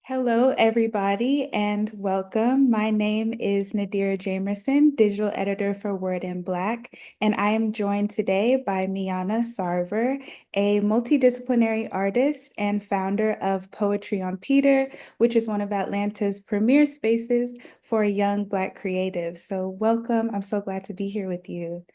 Hello, everybody, and welcome. My name is Nadira Jamerson, digital editor for Word in Black, and I am joined today by Miyana Sarver, a multidisciplinary artist and founder of Poetry on Peter, which is one of Atlanta's premier spaces for young Black creatives. So, welcome. I'm so glad to be here with you.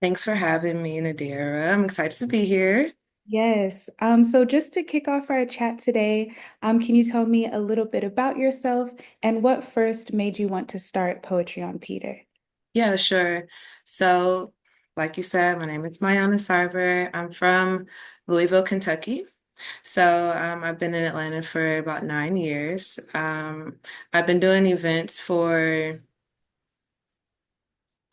Thanks for having me, Nadira. I'm excited to be here. Yes. So just to kick off our chat today, can you tell me a little bit about yourself and what first made you want to start Poetry on Peter? Yeah, sure. So, like you said, my name is Miyana Sarver. I'm from Louisville, Kentucky. I've been in Atlanta for about 9 years. I've been doing events for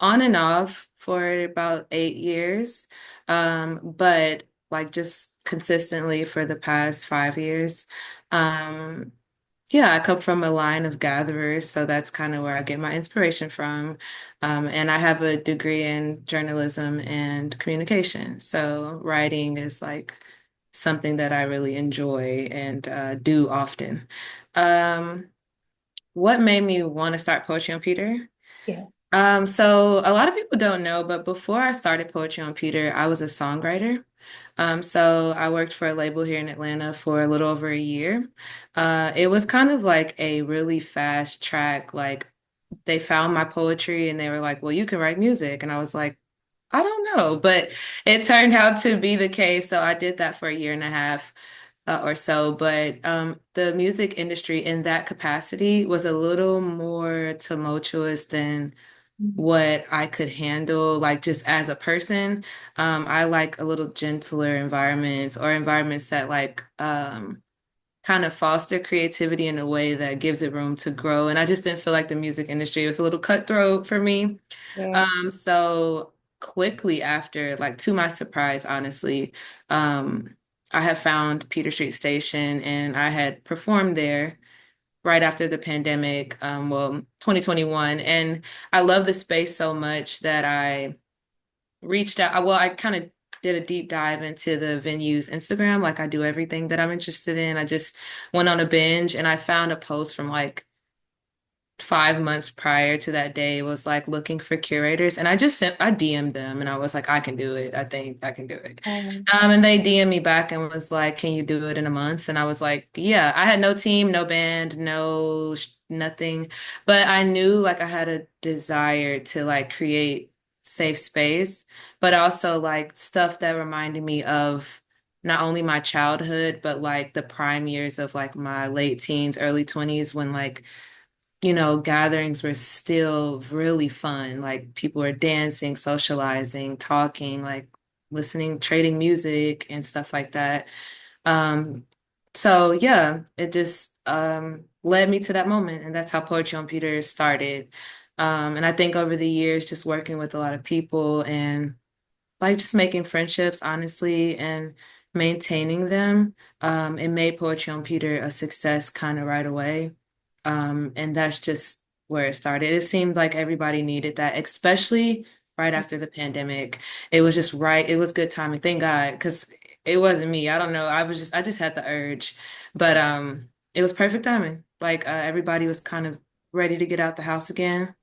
on and off for about 8 years, but like just consistently for the past 5 years. Um, Yeah, I come from a line of gatherers, so that's kind of where I get my inspiration from. And I have a degree in journalism and communication. So writing is like something that I really enjoy and do often. Um, what made me want to start Poetry on Peter? Yes. So a lot of people don't know, but before I started Poetry on Peter, I was a songwriter. So I worked for a label here in Atlanta for a little over a year. It was kind of like a really fast track. Like they found my poetry and they were like, "Well, you can write music." And I was like, "I don't know," but it turned out to be the case. So I did that for a year and a half. Or so, but the music industry in that capacity was a little more tumultuous than Mhm. what I could handle, like just as a person. I like a little gentler environments or environments that kind of foster creativity in a way that gives it room to grow. And I just didn't feel like the music industry was a little cutthroat for me. Yeah. So quickly after, like to my surprise, honestly, I had found Peter Street Station and I had performed there right after the pandemic, 2021. And I love the space so much that I reached out. Well, I kind of did a deep dive into the venue's Instagram, like I do everything that I'm interested in. I just went on a binge and I found a post from like 5 months prior to that day was like looking for curators and I DM'd them and I was like, I can do it. I think I can do it. Um, And they DM'd me back and was like, can you do it in a month? And I was like, yeah, I had no team, no band, nothing, but I knew like I had a desire to like create safe space, but also like stuff that reminded me of not only my childhood, but like the prime years of like my late teens, early 20s when like gatherings were still really fun. Like people were dancing, socializing, talking, like listening, trading music and stuff like that. Um, so yeah, it just led me to that moment, and that's how Poetry on Peter started. And I think over the years, just working with a lot of people and like just making friendships, honestly, and maintaining them, it made Poetry on Peter a success kind of right away. And that's just where it started. It seemed like everybody needed that, especially right after the pandemic. It was just right. It was good timing. Thank God, because it wasn't me. I don't know. I just had the urge, but it was perfect timing. Like everybody was kind of ready to get out the house again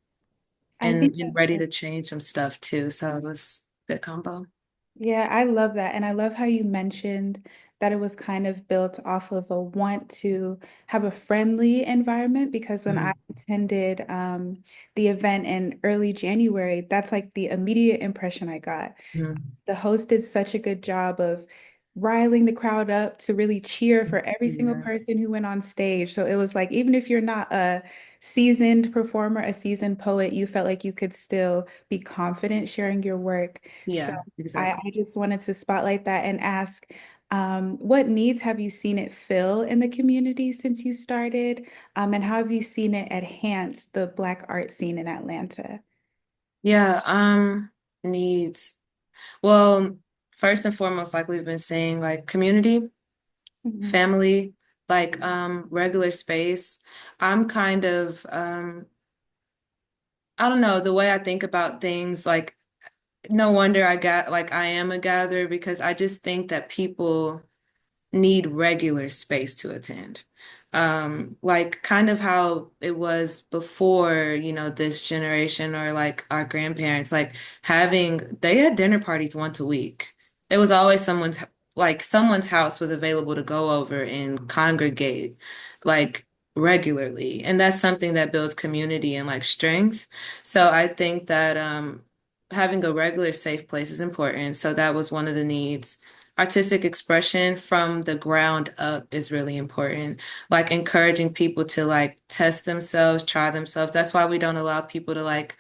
I think and that's ready so. to change some stuff too. So it was a good combo. Yeah, I love that. And I love how you mentioned that it was kind of built off of a want to have a friendly environment because when I Mhm. attended the event in early January, that's like the immediate impression I got. Mhm. The host did such a good job of riling the crowd up to really cheer for every single Yeah. person who went on stage. So it was like, even if you're not a seasoned performer, a seasoned poet, you felt like you could still be confident sharing your work. So Yeah, I, exactly. I just wanted to spotlight that and ask, what needs have you seen it fill in the community since you started? And how have you seen it enhance the Black art scene in Atlanta? Yeah, needs. Well, first and foremost, like we've been saying, like community, Mhm. family, like regular space. I'm kind of I don't know, the way I think about things, like no wonder I am a gatherer because I just think that people need regular space to attend. like kind of how it was before, this generation or like our grandparents, like they had dinner parties once a week. It was always someone's house was available to go over and congregate like regularly. And that's something that builds community and like strength. So I think that having a regular safe place is important. So that was one of the needs. Artistic expression from the ground up is really important, like encouraging people to like test themselves, try themselves. That's why we don't allow people to like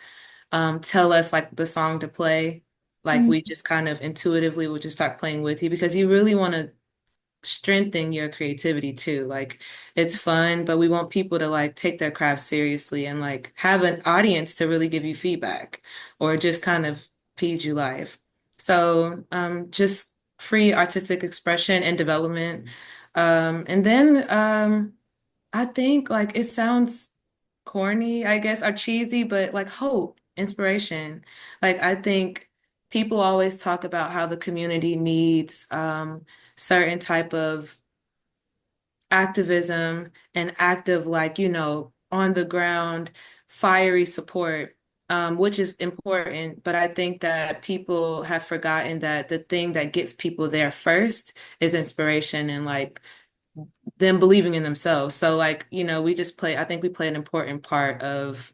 tell us like the song to play. Like we just kind of intuitively will just start playing with you because you really want to strengthen your creativity too. Like it's fun, but we want people to like take their craft seriously and like have an audience to really give you feedback or just kind of feed you life. So just free artistic expression and development. And then I think like it sounds corny, I guess, or cheesy, but like hope, inspiration. Like I think people always talk about how the community needs certain type of activism and active, like, on the ground, fiery support, which is important. But I think that people have forgotten that the thing that gets people there first is inspiration and like them believing in themselves. So like, I think we play an important part of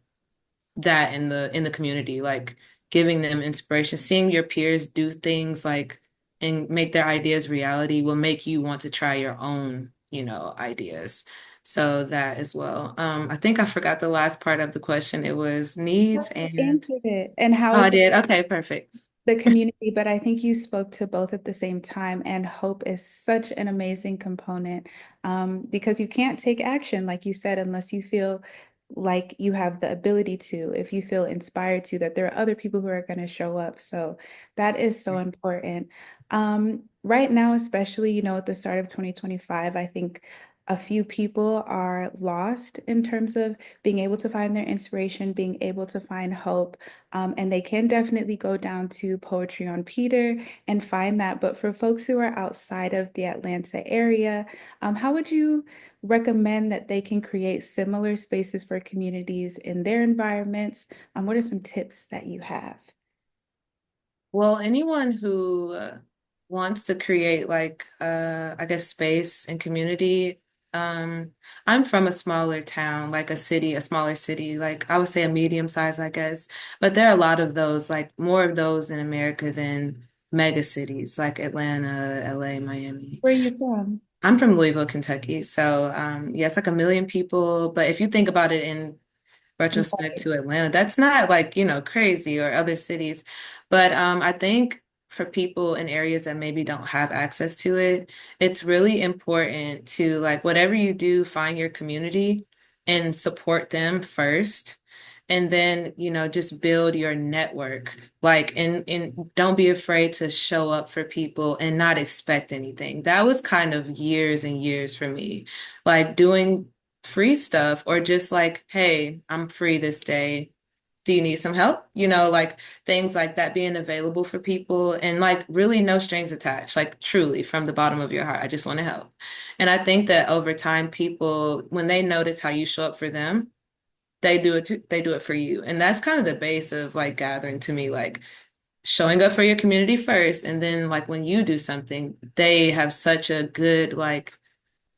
that in the community, like giving them inspiration, seeing your peers do things like and make their ideas reality will make you want to try your own, ideas. So that as well. I think I forgot the last part of the question. It was needs You and answered it. And how oh, I is did. Okay, perfect. the community, but I think you spoke to both at the same time. And hope is such an amazing component because you can't take action, like you said, unless you feel like you have the ability to, if you feel inspired to, that there are other people who are going to show up. So that is so important. Right now, especially, at the start of 2025, I think a few people are lost in terms of being able to find their inspiration, being able to find hope. And they can definitely go down to Poetry on Peter and find that. But for folks who are outside of the Atlanta area, how would you recommend that they can create similar spaces for communities in their environments? What are some tips that you have? Well, anyone who wants to create like I guess space and community, I'm from a smaller town, like a smaller city, like I would say a medium size, I guess. But there are a lot of those, like more of those in America than mega cities like Atlanta, LA, Miami. Where are you from? I'm from Louisville, Kentucky. So yeah, it's like a million people. But if you think about it in retrospect to Atlanta. That's not like, crazy or other cities. But I think for people in areas that maybe don't have access to it, it's really important to like whatever you do, find your community and support them first. And then, just build your network. Like, and don't be afraid to show up for people and not expect anything. That was kind of years and years for me. Like doing free stuff or just like, hey, I'm free this day. Do you need some help? Like things like that, being available for people and like really no strings attached, like truly from the bottom of your heart. I just want to help. And I think that over time, people, when they notice how you show up for them, they do it for you. And that's kind of the base of like gathering to me, like showing up for your community first. And then like when you do something, they have such a good like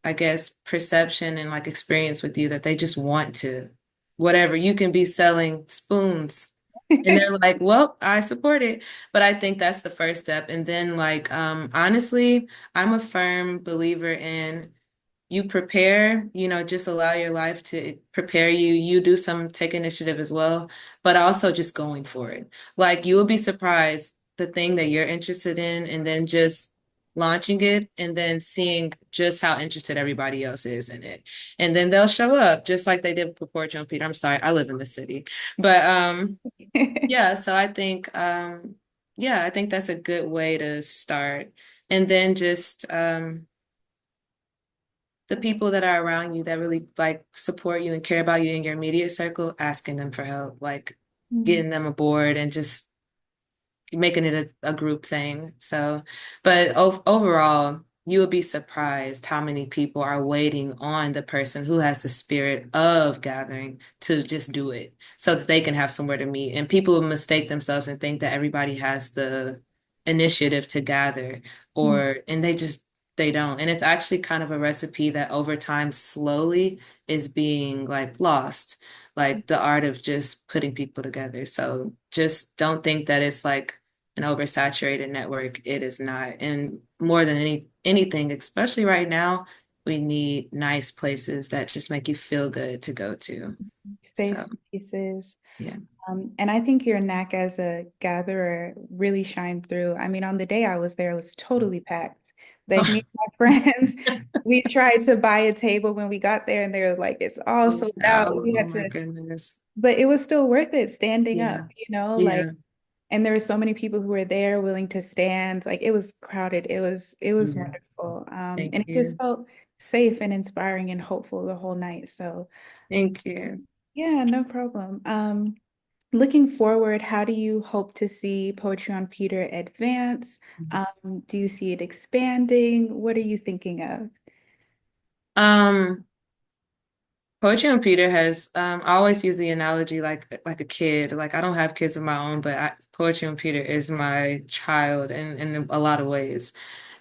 I guess, perception and like experience with you that they just want to, whatever. You can be selling spoons and they're like, well, I support it. But I think that's the first step. And then like, honestly, I'm a firm believer in you prepare, just allow your life to prepare you. You do some take initiative as well, but also just going for it. Like you will be surprised the thing that you're interested in and then just launching it and then seeing just how interested everybody else is in it. And then they'll show up just like they did before John Peter. I'm sorry, I live in the city. But yeah, so I think that's a good way to start. And then just the people that are around you that really like support you and care about you in your immediate circle, asking them for help, like Mm. getting them aboard and just making it a group thing. So, but overall, you will be surprised how many people are waiting on the person who has the spirit of gathering to just do it so that they can have somewhere to meet. And people mistake themselves and think that everybody has the initiative to gather, Mm. and they don't. And it's actually kind of a recipe that over time slowly is being like lost, like the art of just putting people together. So just don't think that it's like an oversaturated network. It is not. And more than anything, especially right now, we need nice places that just make you feel good to go to. Safe So spaces. yeah. And I think your knack as a gatherer really shined through. I mean, on the day I was there, it was totally packed. Like me Oh, and my friends, we tried to buy a table when we got there, and they were like, it's all sold yeah. out. We Oh had my to, goodness. but it was still worth it standing Yeah. up, you know, like, Yeah. and there were so many people who were there willing to stand. Like it was crowded. It was Yeah. wonderful. Thank And it just you. felt safe and inspiring and hopeful the whole night. So Thank you. yeah, no problem. Looking forward, how do you hope to see Poetry on Peter advance? Do you see it expanding? What are you thinking of? Um, Poetry on Peter has I always use the analogy like a kid. Like I don't have kids of my own, but Poetry on Peter is my child in a lot of ways.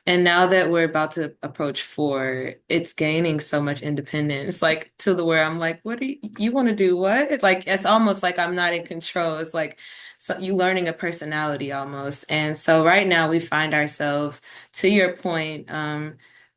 And now that we're about to approach 4, it's gaining so much independence, like to the where I'm like, what do you want to do? What? Like it's almost like I'm not in control. It's like so you learning a personality almost. And so right now we find ourselves, to your point,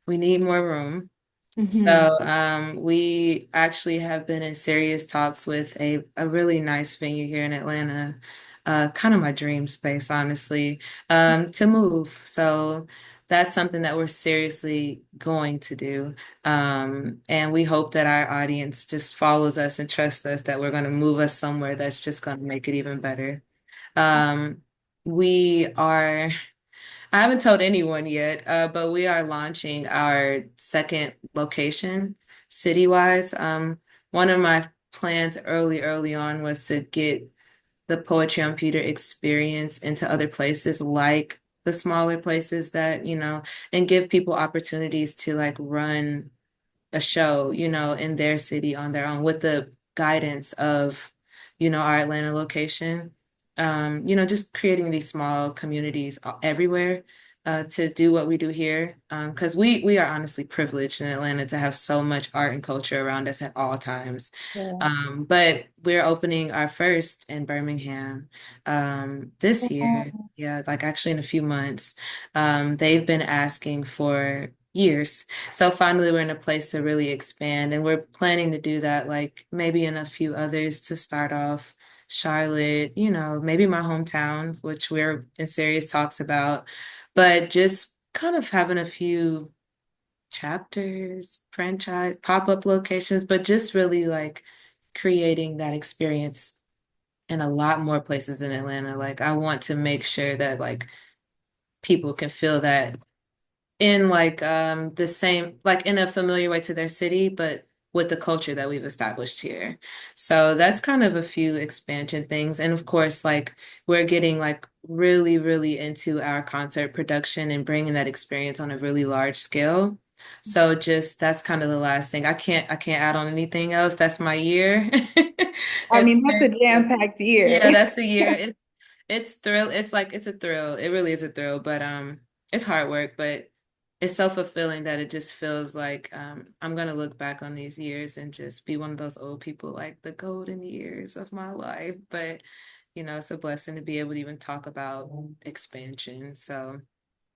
we need more room. Hmm. So we actually have been in serious talks with a really nice venue here in Atlanta, kind of my dream space, honestly, to move. So that's something that we're seriously going to do. And we hope that our audience just follows us and trusts us that we're going to move us somewhere that's just going to make it even better. Um, we are. I haven't told anyone yet, but we are launching our second location city-wise. One of my plans early on was to get the Poetry on Peter experience into other places like the smaller places that, and give people opportunities to like run a show, in their city on their own with the guidance of, our Atlanta location. Just creating these small communities everywhere to do what we do here. Because we are honestly privileged in Atlanta to have so much art and culture around us at all times. Yeah. But we're opening our first in Birmingham this year. Yeah, like actually in a few months. They've been asking for years. So finally, we're in a place to really expand, and we're planning to do that, like maybe in a few others to start off. Charlotte, maybe my hometown, which we're in serious talks about, but just kind of having a few chapters, franchise, pop-up locations, but just really like creating that experience in a lot more places in Atlanta. Like I want to make sure that like people can feel that in like the same like in a familiar way to their city, but with the culture that we've established here. So that's kind of a few expansion things. And of course, like we're getting like really, really into our concert production and bringing that experience on a really large scale. So just that's kind of the last thing. I can't add on anything else. That's my year. I It's mean, that's a jam-packed yeah, year. that's the year. It's thrill. It's like it's a thrill. It really is a thrill, but it's hard work, but it's so fulfilling that it just feels like I'm gonna look back on these years and just be one of those old people, like the golden years of my life. But it's a blessing to be able to even talk about expansion. So,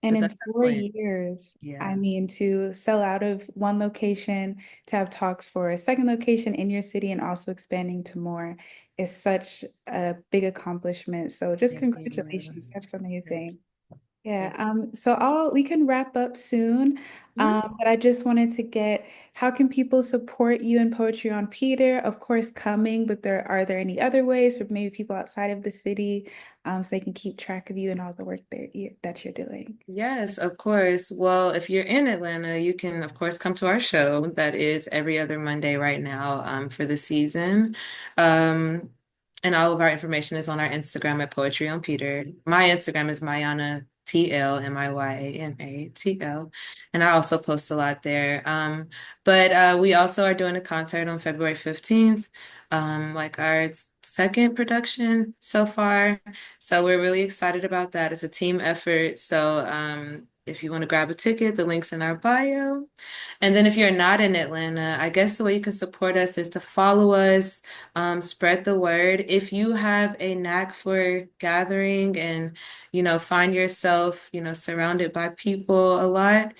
And but in that's our four plan. years, I Yeah. mean, to sell out of one location, to have talks for a second location in your city and also expanding to more is such a big accomplishment. So just Thank you. congratulations. That's Thank amazing. you. Yeah, so we can wrap up soon. Mhm. But I just wanted to get how can people support you in Poetry on Peter? Of course, coming, but are there any other ways for maybe people outside of the city, so they can keep track of you and all the work that you're doing? Yes, of course. Well, if you're in Atlanta, you can, of course, come to our show that is every other Monday right now for the season. And all of our information is on our Instagram at Poetry on Peter. My Instagram is Miyana TL, MIYANATL. And I also post a lot there. But we also are doing a concert on February 15th, like our second production so far. So we're really excited about that. It's a team effort. So if you want to grab a ticket, the link's in our bio. And then if you're not in Atlanta, I guess the way you can support us is to follow us, spread the word. If you have a knack for gathering and, find yourself, surrounded by people a lot,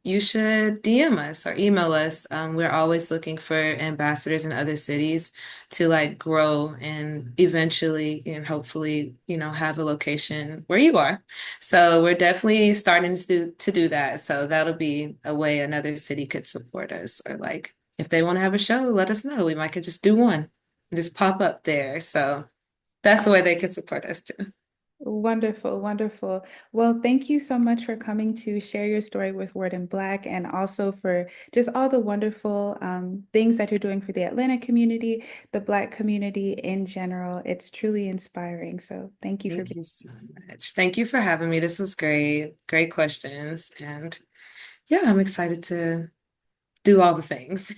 you should DM us or email us. We're always looking for ambassadors in other cities to like grow and eventually and hopefully, have a location where you are. So we're definitely starting to do that. So that'll be a way another city could support us. Or like if they want to have a show, let us know. We might could just do one and just pop up there. So that's the way they can support us too. Wonderful, wonderful. Well, thank you so much for coming to share your story with Word in Black and also for just all the wonderful things that you're doing for the Atlanta community, the Black community in general. It's truly inspiring. So thank you for Thank being. you so much. Thank you for having me. This was great. Great questions. And yeah, I'm excited to do all the things.